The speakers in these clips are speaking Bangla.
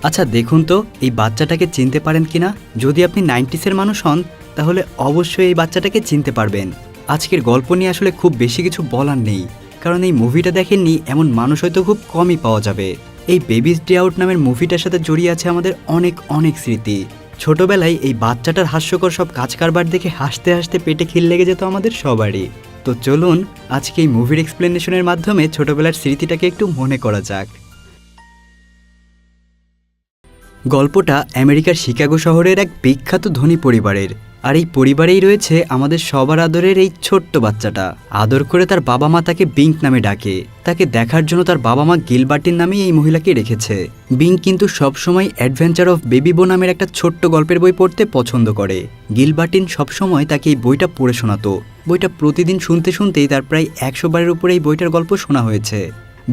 আচ্ছা দেখুন তো এই বাচ্চাটাকে চিনতে পারেন কিনা। যদি আপনি 90s-এর মানুষ হন তাহলে অবশ্যই এই বাচ্চাটাকে চিনতে পারবেন। আজকের গল্প নিয়ে আসলে খুব বেশি কিছু বলার নেই, কারণ এই মুভিটা দেখেননি এমন মানুষ হয়তো খুব কমই পাওয়া যাবে। এই বেবিজ ডে আউট নামের মুভিটার সাথে জড়িয়ে আছে আমাদের অনেক অনেক স্মৃতি। ছোটবেলায় এই বাচ্চাটার হাস্যকর সব কাজ কারবার দেখে হাসতে হাসতে পেটে খিল লেগে যেত আমাদের সবারই। তো চলুন আজকে এই মুভির এক্সপ্লেনেশনের মাধ্যমে ছোটবেলার স্মৃতিটাকে একটু মনে করা যাক। গল্পটা আমেরিকার শিকাগো শহরের এক বিখ্যাত ধনী পরিবারের, আর এই পরিবারেই রয়েছে আমাদের সবার আদরের এই ছোট্ট বাচ্চাটা। আদর করে তার বাবা মা তাকে বিঙ্ক নামে ডাকে। তাকে দেখার জন্য তার বাবা মা গিলবার্টিন নামেই এই মহিলাকে রেখেছে। বিঙ্ক কিন্তু সবসময় অ্যাডভেঞ্চার অফ বেবি বো নামের একটা ছোট্ট গল্পের বই পড়তে পছন্দ করে। গিলবার্টিন সবসময় তাকে এই বইটা পড়ে শোনাতো। বইটা প্রতিদিন শুনতে শুনতেই তার প্রায় 100 বারের উপরে এই বইটার গল্প শোনা হয়েছে।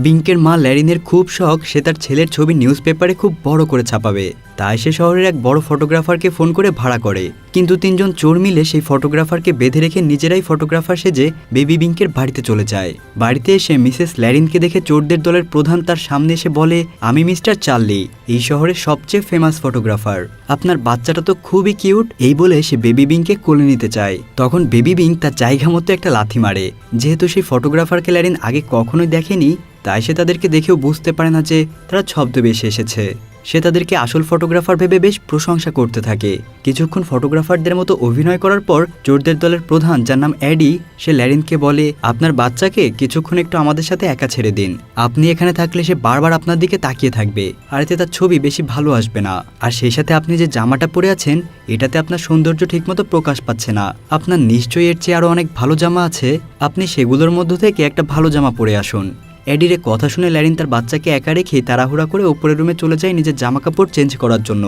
বিঙ্কের মা ল্যারিনের খুব শখ সে তার ছেলের ছবি নিউজ পেপারে খুব বড় করে ছাপাবে, তাই সে শহরের এক বড় ফটোগ্রাফারকে ফোন করে ভাড়া করে। কিন্তু 3 জন চোর মিলে সেই ফটোগ্রাফারকে বেঁধে রেখে নিজেরাই ফটোগ্রাফার সেজে বেবি বিঙ্কের বাড়িতে চলে যায়। বাড়িতে এসে মিসেস ল্যারিনকে দেখে চোরদের দলের প্রধান তার সামনে এসে বলে, আমি মিস্টার চার্লি, এই শহরের সবচেয়ে ফেমাস ফটোগ্রাফার। আপনার বাচ্চাটা তো খুবই কিউট। এই বলে সে বেবি বিঙ্ককে কোলে নিতে চায়। তখন বেবি বিঙ্ক তার জায়গা মতো একটা লাথি মারে। যেহেতু সেই ফটোগ্রাফারকে ল্যারিন আগে কখনোই দেখেনি, তাই সে তাদেরকে দেখেও বুঝতে পারে না যে তারা ছদ্মবেশে এসেছে। সে তাদেরকে আসল ফটোগ্রাফার ভেবে বেশ প্রশংসা করতে থাকে। কিছুক্ষণ ফটোগ্রাফারদের মতো অভিনয় করার পর চোরদের দলের প্রধান, যার নাম অ্যাডি, সে ল্যারিনকে বলে, আপনার বাচ্চাকে কিছুক্ষণ একটু আমাদের সাথে একা ছেড়ে দিন। আপনি এখানে থাকলে সে বারবার আপনার দিকে তাকিয়ে থাকবে, আর এতে তার ছবি বেশি ভালো আসবে না। আর সেই সাথে আপনি যে জামাটা পরে আছেন এটাতে আপনার সৌন্দর্য ঠিকমতো প্রকাশ পাচ্ছে না। আপনার নিশ্চয়ই এর চেয়ে আরও অনেক ভালো জামা আছে, আপনি সেগুলোর মধ্য থেকে একটা ভালো জামা পরে আসুন। এডির কথা শুনে ল্যারিন তার বাচ্চাকে একা রেখে তাড়াহুড়া করে উপরের রুমে চলে যায় নিজের জামাকাপড় চেঞ্জ করার জন্য।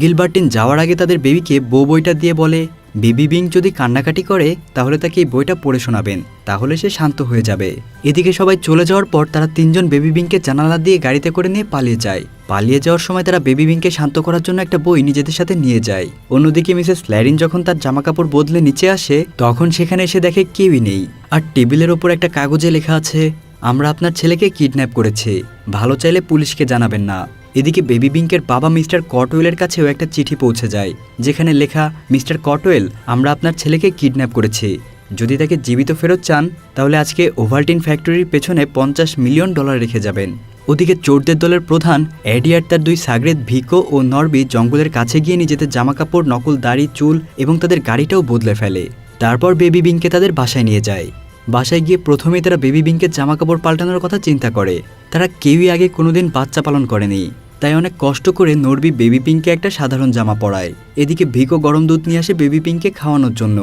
গিলবার্টিন যাওয়ার আগে তাদের বেবিকে বইটা দিয়ে বলে, বেবি বিঙ্ক যদি কান্নাকাটি করে তাহলে তাকে এই বইটা পড়ে শোনাবেন, তাহলে সে শান্ত হয়ে যাবে। এদিকে সবাই চলে যাওয়ার পর তারা 3 জন বেবি বিঙ্ককে জানালা দিয়ে গাড়িতে করে নিয়ে পালিয়ে যায়। পালিয়ে যাওয়ার সময় তারা বেবি বিঙ্ককে শান্ত করার জন্য একটা বই নিজেদের সাথে নিয়ে যায়। অন্যদিকে মিসেস ল্যারিন যখন তার জামাকাপড় বদলে নিচে আসে তখন সেখানে এসে দেখে কেউই নেই, আর টেবিলের ওপর একটা কাগজে লেখা আছে, আমরা আপনার ছেলেকে কিডন্যাপ করেছি, ভালো চাইলে পুলিশকে জানাবেন না। এদিকে বেবি বিঙ্কের বাবা মিস্টার কটওয়েলের কাছেও একটা চিঠি পৌঁছে যায়, যেখানে লেখা, মিস্টার কটওয়েল, আমরা আপনার ছেলেকে কিডন্যাপ করেছি। যদি তাকে জীবিত ফেরত চান তাহলে আজকে ওভালটিন ফ্যাক্টরির পেছনে $50 মিলিয়ন রেখে যাবেন। ওদিকে চোরদের দলের প্রধান অ্যাডি আর তার 2 সাগরেদ ভিকো ও নরবি জঙ্গলের কাছে গিয়ে নিজেদের জামাকাপড়, নকল দাড়ি, চুল এবং তাদের গাড়িটাও বদলে ফেলে। তারপর বেবি বিঙ্ককে তাদের বাসায় নিয়ে যায়। বাসায় গিয়ে প্রথমেই তারা বেবি বিঙ্কের জামাকাপড় পাল্টানোর কথা চিন্তা করে। তারা কেউই আগে কোনোদিন বাচ্চা পালন করেনি, তাই অনেক কষ্ট করে নরবি বেবি পিঙ্ককে একটা সাধারণ জামা পরায়। এদিকে ভিকো গরম দুধ নিয়ে আসে বেবি পিঙ্ককে খাওয়ানোর জন্য।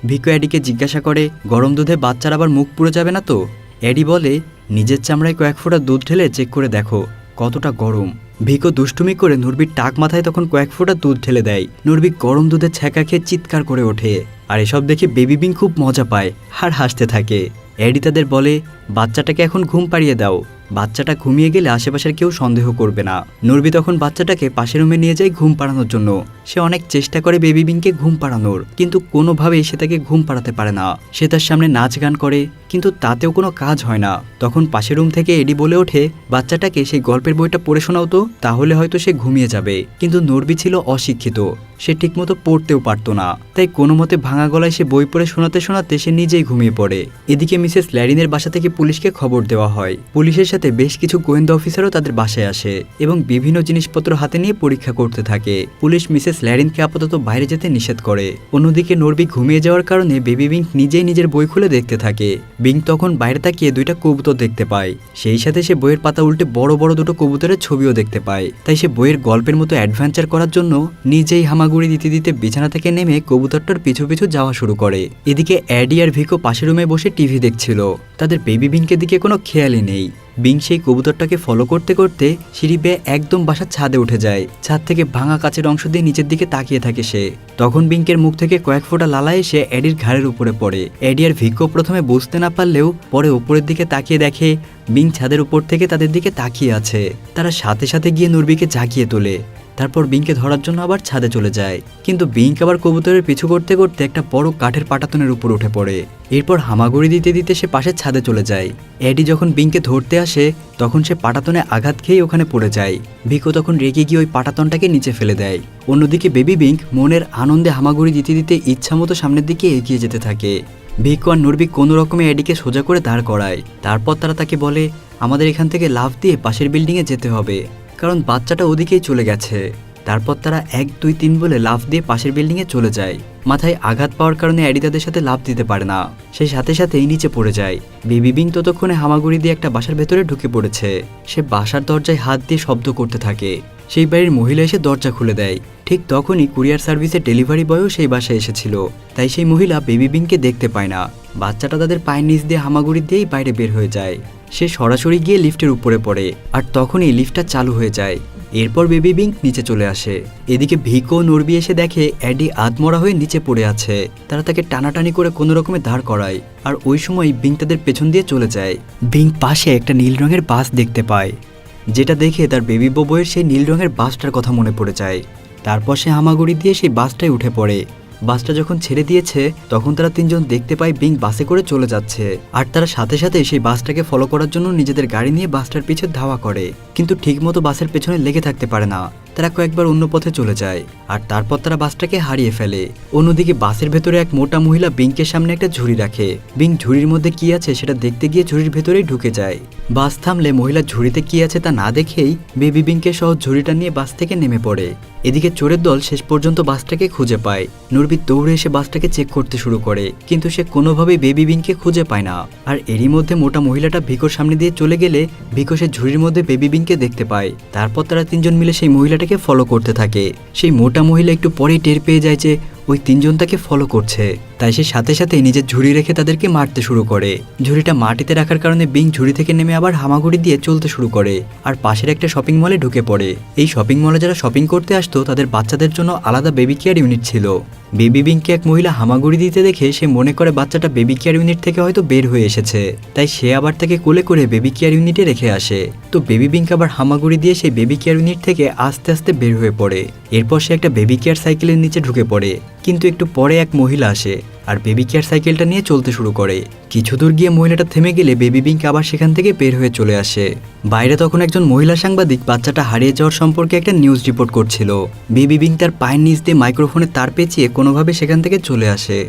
ভিকো অ্যাডিকে জিজ্ঞাসা করে, গরম দুধে বাচ্চার আবার মুখ পুড়ে যাবে না তো? অ্যাডি বলে, নিজের চামড়ায় কয়েক ফোঁটা দুধ ঢেলে চেক করে দেখো কতটা গরম। ভিকো দুষ্টুমি করে নরবির টাক মাথায় তখন কয়েক ফোঁটা দুধ ঢেলে দেয়। নরবি গরম দুধের ছ্যাঁকা খেয়ে চিৎকার করে ওঠে, আর এসব দেখে বেবি বিঙ্ক খুব মজা পায় আর হাসতে থাকে। অ্যাডি তাদের বলে, বাচ্চাটাকে এখন ঘুম পাড়িয়ে দাও, বাচ্চাটা ঘুমিয়ে গেলে আশেপাশের কেউ সন্দেহ করবে না। নরবি তখন বাচ্চাটাকে পাশের রুমে নিয়ে যায় ঘুম পাড়ানোর জন্য। সে অনেক চেষ্টা করে বেবি বিঙ্ককে ঘুম পাড়ানোর, কিন্তু কোনোভাবেই সে তাকে ঘুম পাড়াতে পারে না। সে তার সামনে নাচ গান করে, কিন্তু তাতেও কোনো কাজ হয় না। তখন পাশের রুম থেকে এডি বলে ওঠে, বাচ্চাটাকে সেই গল্পের বইটা পড়ে শোনাও তো, তাহলে হয়তো সে ঘুমিয়ে যাবে। কিন্তু নরবি ছিল অশিক্ষিত, সে ঠিকমতো পড়তেও পারত না, তাই কোনো মতে ভাঙা গলায় সে বই পড়ে শোনাতে শোনাতে সে নিজেই ঘুমিয়ে পড়ে। এদিকে মিসেস ল্যারিনের বাসা থেকে পুলিশকে খবর দেওয়া হয়। পুলিশের সাথে বেশ কিছু গোয়েন্দা অফিসারও তাদের বাসায় আসে এবং বিভিন্ন জিনিসপত্র হাতে নিয়ে পরীক্ষা করতে থাকে। পুলিশ মিসেস ল্যারিনকে আপাতত বাইরে যেতে নিষেধ করে। অন্যদিকে নরবি ঘুমিয়ে যাওয়ার কারণে বেবি বিঙ্ক নিজেই নিজের বই খুলে দেখতে থাকে। বিঙ্ক তখন বাইরে তাকিয়ে 2টা কবুতর দেখতে পায়। সেই সাথে সে বইয়ের পাতা উল্টে বড় বড় 2টো কবুতরের ছবিও দেখতে পায়। তাই সে বইয়ের গল্পের মতো অ্যাডভেঞ্চার করার জন্য নিজেই হামাগুড়ি দিতে দিতে বিছানা থেকে নেমে কবুতরটার পিছু পিছু যাওয়া শুরু করে। এদিকে অ্যাডি আর ভিকো পাশের রুমে বসে টিভি দেখছিল। তাদের বেবি বিঙ্কের দিকে কোনো খেয়ালই নেই। বিঙ্ক সেই কবুতরটাকে ফলো করতে করতে সিঁড়ি বেয়ে একদম বাসার ছাদে উঠে যায়। ছাদ থেকে ভাঙা কাচের অংশ দিয়ে নিচের দিকে তাকিয়ে থাকে সে। তখন বিঙ্কের মুখ থেকে কয়েক ফোঁটা লালা এসে অ্যাডির ঘাড়ের উপরে পড়ে। অ্যাডি আর ভিকো প্রথমে বুঝতে না পারলেও পরে উপরের দিকে তাকিয়ে দেখে বিঙ্ক ছাদের উপর থেকে তাদের দিকে তাকিয়ে আছে। তারা সাথে সাথে গিয়ে নরবিকে জাগিয়ে তোলে। তারপর বিংকে ধরার জন্য আবার ছাদে চলে যায়, কিন্তু বিংক আবার কবুতরের পিছু করতে করতে একটা বড় কাঠের পাটাতনের উপর উঠে পড়ে। এরপর হামাগুড়ি দিতে দিতে সে পাশের ছাদে চলে যায়। এডি যখন বিংকে ধরতে আসে তখন সে পাটাতনে আঘাত খেয়ে ওখানে পড়ে যায়। ভিকো তখন রেগে গিয়ে ওই পাটাতনটাকে নিচে ফেলে দেয়। অন্যদিকে বেবি বিংক মনের আনন্দে হামাগুড়ি দিতে দিতে ইচ্ছামতো সামনের দিকে এগিয়ে যেতে থাকে। ভিকো আর নরবি কোনো রকমে এডিকে সোজা করে দাঁড় করায়। তারপর তারা তাকে বলে, আমাদের এখান থেকে লাফ দিয়ে পাশের বিল্ডিংয়ে যেতে হবে, কারণ বাচ্চাটা ওদিকেই চলে গেছে। তারপর তারা 1 2 3 বলে লাফ দিয়ে পাশের বিল্ডিংয়ে চলে যায়। মাথায় আঘাত পাওয়ার কারণে এডি তাদের সাথে লাফ দিতে পারে না, সে সাথে সাথেই নিচে পড়ে যায়। বেবি বিং ততক্ষণে হামাগুড়ি দিয়ে একটা বাসার ভেতরে ঢুকে পড়েছে। সে বাসার দরজায় হাত দিয়ে শব্দ করতে থাকে। সেই বাড়ির মহিলা এসে দরজা খুলে দেয়। ঠিক তখনই কুরিয়ার সার্ভিসের ডেলিভারি বয়ও সেই বাসায় এসেছিল, তাই সেই মহিলা বেবি বিংকে দেখতে পায় না। বাচ্চাটা তাদের পায়ের নিচ দিয়ে হামাগুড়ি দিয়েই বাইরে বের হয়ে যায়। সে সরাসরি গিয়ে লিফটের উপরে পড়ে, আর তখনই লিফটটা চালু হয়ে যায়। এরপর বেবি বিংক নিচে চলে আসে। এদিকে ভিকো নরবি এসে দেখে এডি আধমরা হয়ে নিচে পড়ে আছে। তারা তাকে টানাটানি করে কোনো রকমে দাঁড় করায়, আর ওই সময় বিংক তাদের পেছন দিয়ে চলে যায়। বিংক পাশে একটা নীল রঙের বাস দেখতে পায়, যেটা দেখে তার বেবি বউয়ের সেই নীল রঙের বাসটার কথা মনে পড়ে যায়। তারপর সে হামাগুড়ি দিয়ে সেই বাসটায় উঠে পড়ে। বাসটা যখন ছেড়ে দিয়েছে তখন তারা তিনজন দেখতে পায় বিং বাসে করে চলে যাচ্ছে, আর তারা সাথে সাথে সেই বাসটাকে ফলো করার জন্য নিজেদের গাড়ি নিয়ে বাসটার পিছে ধাওয়া করে, কিন্তু ঠিকমতো বাসের পেছনে লেগে থাকতে পারে না। তারা কয়েকবার অন্য পথে চলে যায়, আর তারপর তারা বাসটাকে হারিয়ে ফেলে। অন্যদিকে বাসের ভেতরে এক মোটা মহিলা বিংকের সামনে একটা ঝুড়ি রাখে। বিং ঝুড়ির মধ্যে কি আছে সেটা দেখতে গিয়ে ঝুড়ির ভেতরেই ঢুকে যায়। বাস থামলে মহিলা ঝুড়িতে কি আছে তা না দেখেই বেবি বিংকে সহ ঝুড়িটা নিয়ে বাস থেকে নেমে পড়ে। এদিকে চোরের দল শেষ পর্যন্ত বাসটাকে খুঁজে পায়। নরবি দৌড়ে এসে বাসটাকে চেক করতে শুরু করে, কিন্তু সে কোনোভাবেই বেবি বিংকে খুঁজে পায় না। আর এরই মধ্যে মোটা মহিলাটা ভিকোর সামনে দিয়ে চলে গেলে ভিকো সে ঝুড়ির মধ্যে বেবি বিংকে দেখতে পায়। তারপর তারা তিনজন মিলে সেই মহিলাটাকে ফলো করতে থাকে। সেই মোটা মহিলা একটু পরেই টের পেয়ে যায় যে ওই তিনজন তাকে ফলো করছে, তাই সে সাথে সাথে নিজের ঝুড়ি রেখে তাদেরকে মারতে শুরু করে। ঝুড়িটা মাটিতে রাখার কারণে বিং ঝুড়ি থেকে নেমে আবার হামাগুড়ি দিয়ে চলতে শুরু করে, আর পাশের একটা শপিং মলে ঢুকে পড়ে। এই শপিং মলে যারা শপিং করতে আসতো তাদের বাচ্চাদের জন্য আলাদা বেবি কেয়ার ইউনিট ছিল। বেবি বিংকে এক মহিলা হামাগুড়ি দিতে দেখে সে মনে করে বাচ্চাটা বেবি কেয়ার ইউনিট থেকে হয়তো বের হয়ে এসেছে, তাই সে আবার তাকে কোলে করে বেবি কেয়ার ইউনিটে রেখে আসে। তো বেবি বিংক আবার হামাগুড়ি দিয়ে সেই বেবি কেয়ার ইউনিট থেকে আস্তে আস্তে বের হয়ে পড়ে। এরপর সে একটা বেবি কেয়ার সাইকেলের নিচে ঢুকে পড়ে, কিন্তু একটু পরে এক মহিলা আসে আর বেবি কেয়ার সাইকেলটা নিয়ে চলতে শুরু করে। কিছু দূর গিয়ে মহিলাটা থেমে গেলে বেবি বিংক আবার সেখান থেকে বের হয়ে চলে আসে। বাইরে তখন একজন মহিলা সাংবাদিক বাচ্চাটা হারিয়ে যাওয়ার সম্পর্কে একটা নিউজ রিপোর্ট করছিল। বেবি বিংক তার পায়ের নিচ দিয়ে মাইক্রোফোনে তার পেঁচিয়ে কোনোভাবে সেখান থেকে চলে আসে।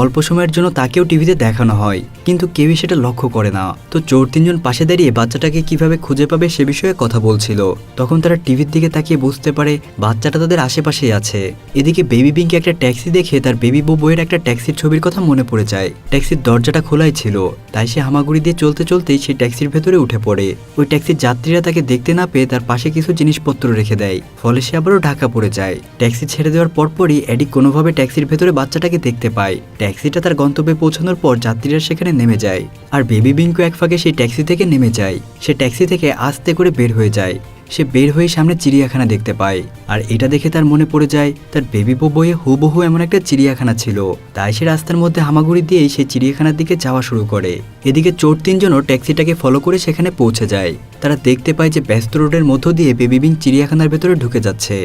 অল্প সময়ের জন্য তাকেও টিভিতে দেখানো হয়, কিন্তু কেউই সেটা লক্ষ্য করে না। তো চোর তিনজন পাশে দাঁড়িয়ে বাচ্চাটাকে কিভাবে খুঁজে পাবে সে বিষয়ে কথা বলছিল। তখন তারা টিভির দিকে তাকিয়ে বুঝতে পারে বাচ্চাটা তাদের আশেপাশেই আছে। এদিকে বেবি বিংকে একটা ট্যাক্সি দেখে তার বেবি বউয়ের একটা ট্যাক্সির ছবির কথা মনে পড়ে যায়। ট্যাক্সির দরজাটা খোলাই ছিল, তাই সে হামাগুড়ি দিয়ে চলতে চলতেই সেই ট্যাক্সির ভেতরে উঠে পড়ে। ওই ট্যাক্সির যাত্রীরা তাকে দেখতে না পেয়ে তার পাশে কিছু জিনিসপত্র রেখে দেয়, ফলে সে আবারও ঢাকা পড়ে যায়। ট্যাক্সি ছেড়ে দেওয়ার পরপরই এডি কোনোভাবে ট্যাক্সির ভেতরে বাচ্চাটাকে দেখতে পায়। ট্যাক্সিটা তার গন্তব্যে পৌঁছানোর পর যাত্রীরা সেখানে নেমে যায়, আর বেবি বিংকো এক ফাঁকে সেই ট্যাক্সি থেকে নেমে যায়। সে ট্যাক্সি থেকে আস্তে করে বের হয়ে যায়। সে বের হয়ে সামনে চিড়িয়াখানা দেখতে পায়, আর এটা দেখে তার মনে পড়ে যায় তার বেবি বউয়ে হুবহু এমন একটা চিড়িয়াখানা ছিল। তাই সে রাস্তার মধ্যে হামাগুড়ি দিয়েই সেই চিড়িয়াখানার দিকে যাওয়া শুরু করে। এদিকে চোর তিনজনও ট্যাক্সিটাকে ফলো করে সেখানে পৌঁছে যায়। তারা দেখতে পায় যে ব্যস্ত রোডের মধ্য দিয়ে বেবি বিংক চিড়িয়াখানার ভেতরে ঢুকে যাচ্ছে।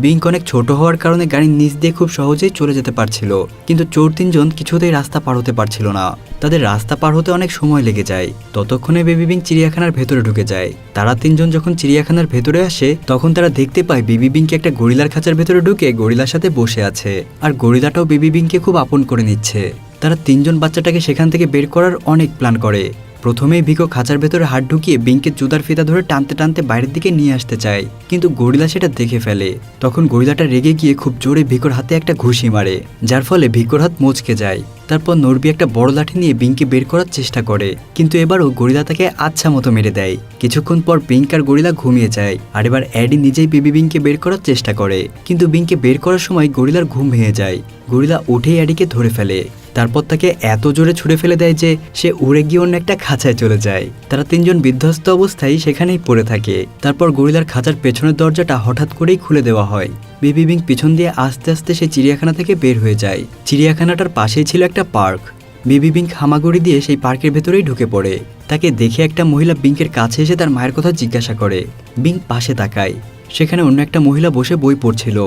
বিংক অনেক ছোট হওয়ার কারণে গাড়ির নিচ দিয়ে খুব সহজেই চলে যেতে পারছিল, কিন্তু চোর তিনজন কিছুতেই রাস্তা পার হতে পারছিল না। তাদের রাস্তা পার হতে অনেক সময় লেগে যায়। ততক্ষণে বেবি বিংক চিড়িয়াখানার ভেতরে ঢুকে যায়। তারা তিনজন যখন চিড়িয়াখানার ভেতরে আসে তখন তারা দেখতে পায় বেবি বিংকে একটা গরিলার খাঁচার ভেতরে ঢুকে গরিলার সাথে বসে আছে, আর গরিলাটাও বেবি বিংকে খুব আপন করে নিচ্ছে। তারা তিনজন বাচ্চাটাকে সেখান থেকে বের করার অনেক প্ল্যান করে। প্রথমেই ভিকো খাঁচার ভেতরে হাত ঢুকিয়ে বিংকের জুতার ফিতা ধরে টানতে টানতে বাইরের দিকে নিয়ে আসতে চায়, কিন্তু গরিলা সেটা দেখে ফেলে। তখন গরিলাটা রেগে গিয়ে খুব জোরে ভিকোর হাতে একটা ঘুষি মারে, যার ফলে ভিকোর হাত মচকে যায়। তারপর নরবি একটা বড় লাঠি নিয়ে বিংকে বের করার চেষ্টা করে, কিন্তু এবারও গরিলা তাকে আচ্ছা মতো মেরে দেয়। কিছুক্ষণ পর বিংক আর গরিলা ঘুমিয়ে যায়, আর এবার অ্যাডি নিজেই বেবি বিংকে বের করার চেষ্টা করে, কিন্তু বিংকে বের করার সময় গরিলার ঘুম ভেঙে যায়। গরিলা উঠেই অ্যাডিকে ধরে ফেলে, তারপর তাকে এত জোরে ছুঁড়ে ফেলে দেয় যে সে উড়ে গিয়ে অন্য একটা খাঁচায় চলে যায়। তারা তিনজন বিধ্বস্ত অবস্থায় সেখানেই পড়ে থাকে। তারপর গরিলার খাঁচার পেছনের দরজাটা হঠাৎ করেই খুলে দেওয়া হয়। বেবি বিংক পিছন দিয়ে আস্তে আস্তে সেই চিড়িয়াখানা থেকে বের হয়ে যায়। চিড়িয়াখানাটার পাশেই ছিল একটা পার্ক। বেবি বিংক হামাগুড়ি দিয়ে সেই পার্কের ভেতরেই ঢুকে পড়ে। তাকে দেখে একটা মহিলা বিংকের কাছে এসে তার মায়ের কথা জিজ্ঞাসা করে। বিংক পাশে তাকায়, সেখানে অন্য একটা মহিলা বসে বই পড়ছিল।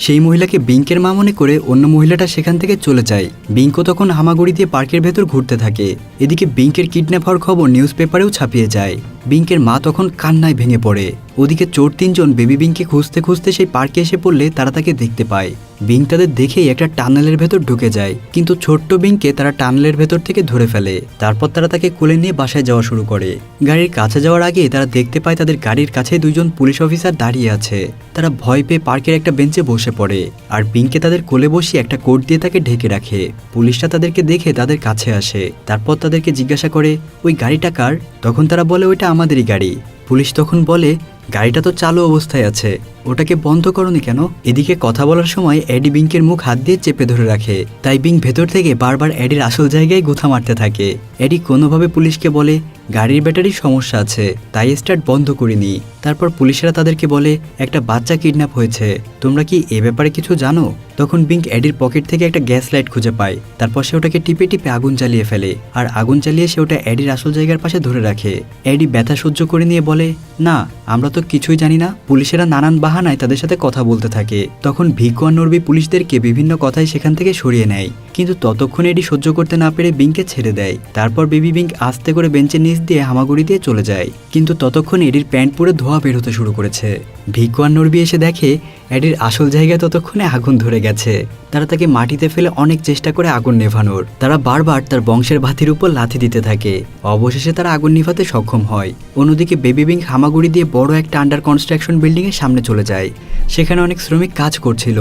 সেই মহিলাকে বিঙ্কের মা মনে করে অন্য মহিলাটা সেখান থেকে চলে যায়। বিঙ্কও তখন হামাগুড়ি দিয়ে পার্কের ভেতর ঘুরতে থাকে। এদিকে বিঙ্কের কিডন্যাপ হওয়ার খবর নিউজ পেপারেও ছাপিয়ে যায়। বিঙ্কের মা তখন কান্নায় ভেঙে পড়ে। ওদিকে চোর 3 জন বেবি বিঙ্ককে খুঁজতে খুঁজতে সেই পার্কে এসে পড়লে তারা তাকে দেখতে পায়। বিঙ্ক তাদের দেখেই একটা টানেলের ভেতর ঢুকে যায়, কিন্তু ছোট্ট বিঙ্ককে তারা টানেলের ভেতর থেকে ধরে ফেলে। তারপর তারা তাকে কোলে নিয়ে বাসায় যাওয়া শুরু করে। গাড়ির কাছে যাওয়ার আগে তারা দেখতে পায় তাদের গাড়ির কাছে 2 জন পুলিশ অফিসার দাঁড়িয়ে আছে। তারা ভয় পেয়ে পার্কের একটা বেঞ্চে বসে পড়ে আর বিঙ্ককে তাদের কোলে বসিয়ে একটা কোট দিয়ে তাকে ঢেকে রাখে। পুলিশরা তাদেরকে দেখে তাদের কাছে আসে। তারপর তাদেরকে জিজ্ঞাসা করে ওই গাড়িটা কার? তখন তারা বলে ওইটা আমাদেরই গাড়ি। পুলিশ তখন বলে গাড়িটা তো চালু অবস্থায় আছে, ওটাকে বন্ধ করনি কেন? এদিকে কথা বলার সময় এডি বিঙ্কের মুখ হাত দিয়ে চেপে ধরে রাখে। তাই বিঙ্ক ভেতর থেকে বারবার এডির আসল জায়গায় গুথা মারতে থাকে। এডি কোনোভাবে পুলিশকে বলে গাড়ির ব্যাটারির সমস্যা আছে, তাই স্টার্ট বন্ধ করিনি। তারপর পুলিশরা তাদেরকে বলে একটা বাচ্চা কিডন্যাপ হয়েছে, তোমরা কি এ ব্যাপারে কিছু জানো? তখন বিঙ্ক এডির পকেট থেকে একটা গ্যাস লাইট খুঁজে পায়। তারপর সে ওটাকে টিপে টিপে আগুন জ্বালিয়ে ফেলে, আর আগুন জ্বালিয়ে সে ওটা এডির আসল জায়গার পাশে ধরে রাখে। এডি ব্যথা সহ্য করে নিয়ে বলে না, আমরা তো কিছুই জানি না। পুলিশেরা নানান বাহানায় তাদের সাথে কথা বলতে থাকে। তখন ভিকো আর নরবি পুলিশদেরকে বিভিন্ন কথায় সেখান থেকে সরিয়ে নেয়, কিন্তু ততক্ষণ এডি সহ্য করতে না পেরে বিঙ্ককে ছেড়ে দেয়। তারপর বেবি বিঙ্ক আস্তে করে বেঞ্চের নিচ দিয়ে হামাগুড়ি দিয়ে চলে যায়, কিন্তু ততক্ষণ এডির প্যান্ট পুরো ধোয়া বের হতে শুরু করেছে। ভিকো আর নরবি এসে দেখে এডির আসল জায়গায় ততক্ষণে আগুন ধরে গেছে। তারা তাকে মাটিতে ফেলে অনেক চেষ্টা করে আগুন নেভানোর। তারা বারবার তার বংশের ভাতির উপর লাথি দিতে থাকে। অবশেষে তারা আগুন নিভাতে সক্ষম হয়। অন্যদিকে বেবি বিঙ্ক হামাগুড়ি দিয়ে বড় একটা আন্ডার কনস্ট্রাকশন বিল্ডিং এর সামনে চলে যায়। সেখানে অনেক শ্রমিক কাজ করছিল।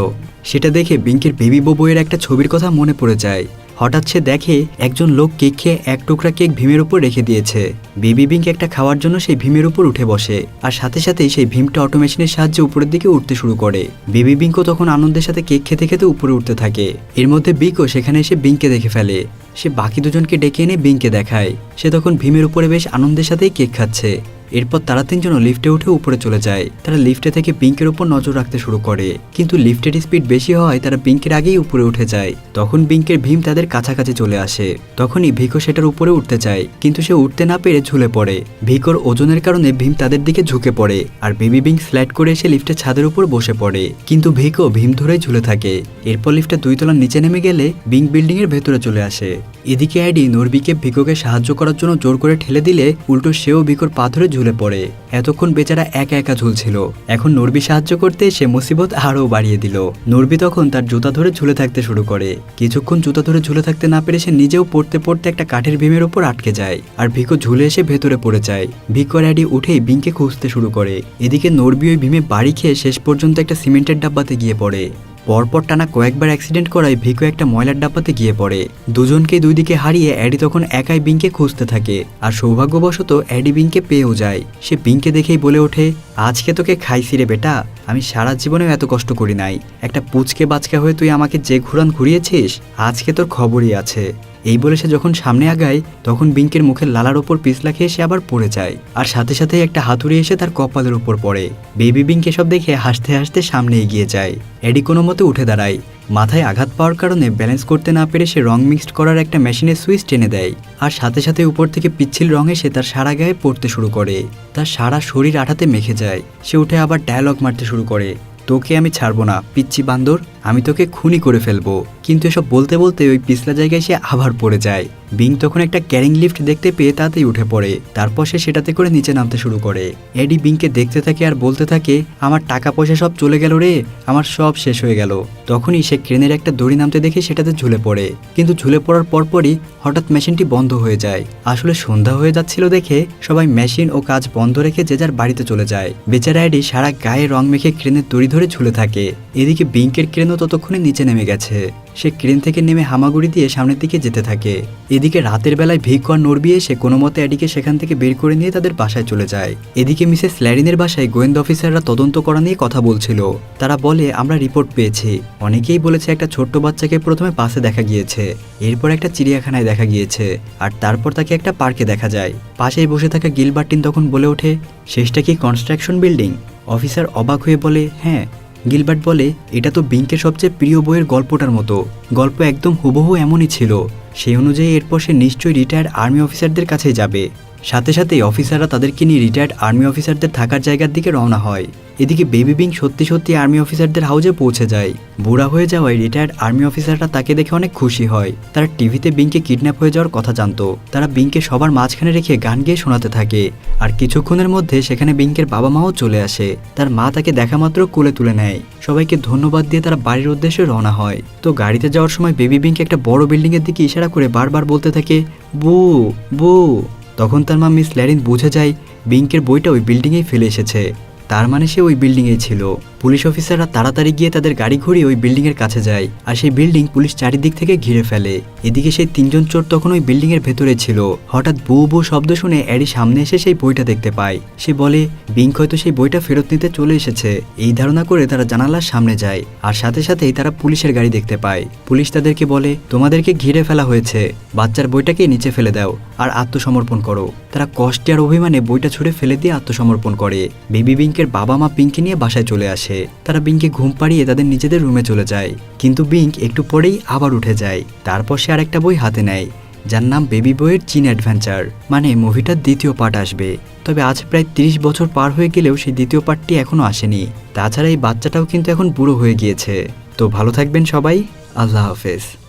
সেটা দেখে বিঙ্কের বেবি বউয়ের একটা ছবির কথা মনে পড়ে যায়। হঠাৎ সে দেখে একজন লোক কেক খেয়ে এক টুকরা কেক ভীমের উপর রেখে দিয়েছে। বেবি বিঙ্ক একটা খাওয়ার জন্য সেই ভীমের উপর উঠে বসে, আর সাথে সাথেই সেই ভীমটা অটোমেশনের সাহায্যে উপরের দিকে উঠতে শুরু করে। বেবি বিঙ্কও তখন আনন্দের সাথে কেক খেতে খেতে উপরে উঠতে থাকে। এর মধ্যে বিকও সেখানে এসে বিঙ্ককে দেখে ফেলে। সে বাকি দুজনকে ডেকে এনে বিঙ্ককে দেখায়। সে তখন ভীমের উপরে বেশ আনন্দের সাথেই কেক খাচ্ছে। এরপর তারা 3 জন লিফটে উঠে উপরে চলে যায়। তারা লিফটে থেকে বিঙ্কের উপর নজর রাখতে শুরু করে, কিন্তু লিফটের স্পিড বেশি হওয়ায় তারা বিঙ্কের আগেই উপরে উঠে যায়। তখন বিঙ্কের ভীম তাদের কাছাকাছি চলে আসে। তখনই ভিকো সেটার উপরে উঠতে চায়, কিন্তু সে উঠতে না পেরে ঝুলে পড়ে। ভিকোর ওজনের কারণে ভীম তাদের দিকে ঝুঁকে পড়ে, আর বেবি বিঙ্ক স্লাইড করে এসে লিফটের ছাদের উপর বসে পড়ে, কিন্তু ভিকো ভীম ধরেই ঝুলে থাকে। এরপর লিফটে 2 তলা নিচে নেমে গেলে বিঙ্ক বিল্ডিং এর ভেতরে চলে আসে। এদিকে এডি নরবিকে ভিকোকে সাহায্য করার জন্য জোর করে ঠেলে দিলে উল্টো সেও ভিকোর পা ধরে ঝুলে পড়ে। এতক্ষণ বেচারা একা একা ঝুলছিল। এখন নরবি সাহায্য করতে সে মুসিবত আরও বাড়িয়ে দিল। নরবি তখন তার জুতা ধরে ঝুলে থাকতে শুরু করে। কিছুক্ষণ জুতা ধরে ঝুলে থাকতে না পেরে সে নিজেও পড়তে পড়তে একটা কাঠের ভীমের ওপর আটকে যায়, আর ভিকো ঝুলে এসে ভেতরে পড়ে যায়। ভিকো আর এডি উঠেই বিঙ্ককে খুঁজতে শুরু করে। এদিকে নরবি ওই ভীমে বাড়ি খেয়ে শেষ পর্যন্ত একটা সিমেন্টের ডাব্বাতে গিয়ে পড়ে। পরপর টানা কয়েকবার অ্যাক্সিডেন্ট করায় ভিকো একটা ময়লার ডাব্বাতে গিয়ে পড়ে। দুজনকে 2 দিকে হারিয়ে এডি তখন একাই বিঙ্ককে খুঁজতে থাকে, আর সৌভাগ্যবশত এডি বিঙ্ককে পেয়েও যায়। সে বিঙ্ককে দেখেই বলে ওঠে আজকে তোকে খাইছি রে বেটা, আমি সারা জীবনেও এত কষ্ট করি নাই। একটা পুচকে বাচকা হয়ে তুই আমাকে যে ঘুরান ঘুরিয়েছিস, আজকে তোর খবরই আছে। এই বলে সে যখন সামনে আগায় তখন বিঙ্কের মুখের লালার ওপর পিছলা খেয়ে সে আবার পড়ে যায়, আর সাথে সাথে একটা হাতুড়ি এসে তার কপালের উপর পড়ে। বেবি বিঙ্ক এসব দেখে হাসতে হাসতে সামনে এগিয়ে যায়। এডি কোনো মতে উঠে দাঁড়ায়। মাথায় আঘাত পাওয়ার কারণে ব্যালেন্স করতে না পেরে সে রং মিক্সড করার একটা মেশিনের সুইচ টেনে দেয়, আর সাথে সাথে উপর থেকে পিচ্ছিল রং এসে তার সারা গায়ে পড়তে শুরু করে। তার সারা শরীর আঠাতে মেখে যায়। সে উঠে আবার ডায়লগ মারতে শুরু করে, তোকে আমি ছাড়বো না পিচ্চি বান্দর, আমি তোকে খুনি করে ফেলবো। কিন্তু এসব বলতে বলতে ওই পিছলা জায়গায় সে আবার পড়ে যায়। বিং তখন একটা ক্যারিং লিফট দেখতে পেয়ে তাতেই উঠে পড়ে। তারপর সে সেটাতে করে নিচে নামতে শুরু করে। এডি বিংকে দেখতে থাকে আর বলতে থাকে, আমার টাকা পয়সা সব চলে গেল রে, আমার সব শেষ হয়ে গেল। তখনই সে ক্রেনের একটা দড়ি নামতে দেখে সেটাতে ঝুলে পড়ে, কিন্তু ঝুলে পড়ার পরপরই হঠাৎ মেশিনটি বন্ধ হয়ে যায়। আসলে সন্ধ্যা হয়ে যাচ্ছিল দেখে সবাই মেশিন ও কাজ বন্ধ রেখে যে যার বাড়িতে চলে যায়। বেচারা এডি সারা গায়ে রং মেখে ক্রেনের দড়ি ধরে ঝুলে থাকে। এদিকে বিংকের ক্রেনও ততক্ষণে নিচে নেমে গেছে। সে ক্রেন থেকে নেমে হামাগুড়ি দিয়ে সামনের দিকে যেতে থাকে। এদিকে রাতের বেলায় ভিকো আর নরবি এসে কোনো মতে এডিকে সেখান থেকে বের করে নিয়ে তাদের বাসায় চলে যায়। এদিকে মিসেস স্ল্যারিনের বাসায় গোয়েন্দা অফিসাররা তদন্ত করা নিয়ে কথা বলছিল। তারা বলে, আমরা রিপোর্ট পেয়েছি। অনেকেই বলেছে একটা ছোট্ট বাচ্চাকে প্রথমে পাশে দেখা গিয়েছে, এরপর একটা চিড়িয়াখানায় দেখা গিয়েছে, আর তারপর তাকে একটা পার্কে দেখা যায়। পাশেই বসে থাকা গিলবার্টিন তখন বলে ওঠে, শেষটা কি কনস্ট্রাকশন বিল্ডিং? অফিসার অবাক হয়ে বলে, হ্যাঁ। গিলবার্ট বলে, এটা তো বিংকের সবচেয়ে প্রিয় বইয়ের গল্পটার মতো। গল্প একদম হুবহু এমনই ছিল। সেই অনুযায়ী এরপর সে নিশ্চয়ই রিটায়ার্ড আর্মি অফিসারদের কাছে যাবে। সাথে সাথেই অফিসাররা তাদেরকে নিয়ে রিটায়ার্ড আর্মি অফিসারদের থাকার জায়গার দিকে রওনা হয়। এদিকে বেবি বিং সত্যি সত্যি আর্মি অফিসারদের হাউজে পৌঁছে যায়। বুড়া হয়ে যাওয়ায় রিটায়ার্ড আর্মি অফিসাররা তাকে দেখে অনেক খুশি হয়। তারা টিভিতে বিংকে কিডন্যাপ হয়ে যাওয়ার কথা জানতো। তারা বিংকে সবার মাঝখানে রেখে গান গেয়ে শোনাতে থাকে। আর কিছুক্ষণের মধ্যে সেখানে বিংকের বাবা মাও চলে আসে। তার মা তাকে দেখা মাত্র কোলে তুলে নেয়। সবাইকে ধন্যবাদ দিয়ে তারা বাড়ির উদ্দেশ্যে রওনা হয়। তো গাড়িতে যাওয়ার সময় বেবি বিংকে একটা বড় বিল্ডিং এর দিকে ইশারা করে বারবার বলতে থাকে, বু বু। তখন তার মা মিস ল্যারিন বুঝে যায় বিংকের বইটা ওই বিল্ডিংয়েই ফেলে এসেছে। তার মানে সে ওই বিল্ডিংয়েই ছিল। পুলিশ অফিসাররা তাড়াতাড়ি গিয়ে তাদের গাড়ি ঘুরিয়ে ওই বিল্ডিংয়ের কাছে যায়। আর সেই বিল্ডিং পুলিশ চারিদিক থেকে ঘিরে ফেলে। এদিকে সেই তিনজন চোর তখন ওই বিল্ডিংয়ের ভেতরে ছিল। হঠাৎ বু বু শব্দ শুনে অ্যাডি সামনে এসে সেই বইটা দেখতে পায়। সে বলে বিংক হয়তো সেই বইটা ফেরত নিতে চলে এসেছে। এই ধারণা করে তারা জানালার সামনে যায়। আর সাথে সাথেই তারা পুলিশের গাড়ি দেখতে পায়। পুলিশ তাদেরকে বলে তোমাদেরকে ঘিরে ফেলা হয়েছে, বাচ্চার বইটাকে নিচে ফেলে দাও আর আত্মসমর্পণ করো। তারা কষ্টে আর অভিমানে বইটা ছুঁড়ে ফেলে দিয়ে আত্মসমর্পণ করে। বেবি বিংকের বাবা মা বিংকে নিয়ে বাসায় চলে আসে। তারা বিংকে ঘুম পাড়িয়ে তাদের নিজেদের রুমে চলে যায়। কিন্তু বিংক একটু পরেই আবার উঠে যায়। তারপর সে আরেকটা বই হাতে নেয়, যার নাম বেবি বইয়ের চীন অ্যাডভেঞ্চার, মানে মুভিটার দ্বিতীয় পার্ট আসবে। তবে আজ প্রায় 30 বছর পার হয়ে গেলেও সেই দ্বিতীয় পার্টটি এখনও আসেনি। তাছাড়া এই বাচ্চাটাও কিন্তু এখন বুড়ো হয়ে গিয়েছে। তো ভালো থাকবেন সবাই, আল্লাহ হাফেজ।